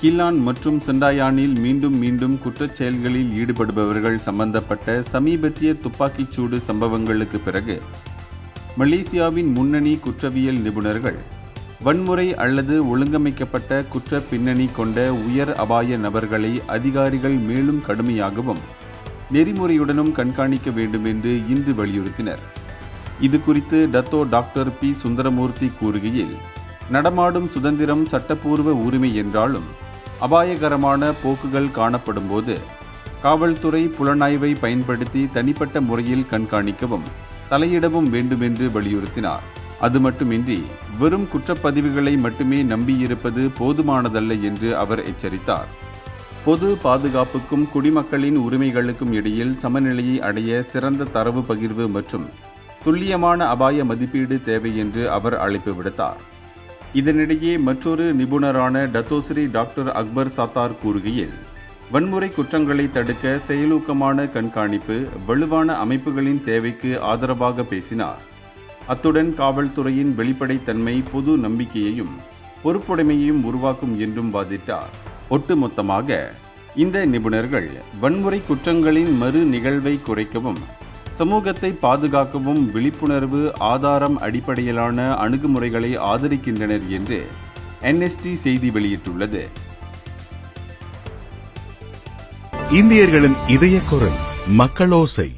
கில்லான் மற்றும் செண்டாயானில் மீண்டும் மீண்டும் குற்றச் செயல்களில் ஈடுபடுபவர்கள் சம்பந்தப்பட்ட சமீபத்திய துப்பாக்கிச்சூடு சம்பவங்களுக்கு பிறகு மலேசியாவின் முன்னணி குற்றவியல் நிபுணர்கள் வன்முறை அல்லது ஒழுங்கமைக்கப்பட்ட குற்ற பின்னணி கொண்ட உயர் அபாய நபர்களை அதிகாரிகள் மேலும் கடுமையாகவும் நெறிமுறையுடனும் கண்காணிக்க வேண்டும் என்று இன்று வலியுறுத்தினர். இது குறித்து டத்தோ டாக்டர் பி சுந்தரமூர்த்தி கூறுகையில், நடமாடும் சுதந்திரம் சட்டப்பூர்வ உரிமை என்றாலும் அபாயகரமான போக்குகள் காணப்படும் போது காவல்துறை புலனாய்வை பயன்படுத்தி தனிப்பட்ட முறையில் கண்காணிக்கவும் தலையிடவும் வேண்டுமென்று வலியுறுத்தினார். அது மட்டுமின்றி வெறும் குற்றப்பதிவுகளை மட்டுமே நம்பியிருப்பது போதுமானதல்ல என்று அவர் எச்சரித்தார். பொது பாதுகாப்புக்கும் குடிமக்களின் உரிமைகளுக்கும் இடையில் சமநிலையை அடைய சிறந்த தரவு பகிர்வு மற்றும் துல்லியமான அபாய மதிப்பீடு தேவை என்று அவர் அழைப்பு விடுத்தார். இதனிடையே மற்றொரு நிபுணரான டத்தோஸ்ரீ டாக்டர் அக்பர் சாத்தார் கூறுகையில், வன்முறை குற்றங்களை தடுக்க செயலூக்கமான கண்காணிப்பு, வலுவான அமைப்புகளின் தேவைக்கு ஆதரவாக பேசினார். அத்துடன் காவல்துறையின் வெளிப்படைத்தன்மை பொது நம்பிக்கையையும் பொறுப்புடைமையையும் உருவாக்கும் என்றும் வாதிட்டார். ஒட்டுமொத்தமாக இந்த நிபுணர்கள் வன்முறை குற்றங்களின் மறு நிகழ்வை குறைக்கவும் சமூகத்தை பாதுகாக்கவும் விழிப்புணர்வு ஆதாரம் அடிப்படையிலான அணுகுமுறைகளை ஆதரிக்கின்றனர் என்று NST செய்தி வெளியிட்டுள்ளது. இந்தியர்களின் இதய குரல் மக்களோசை.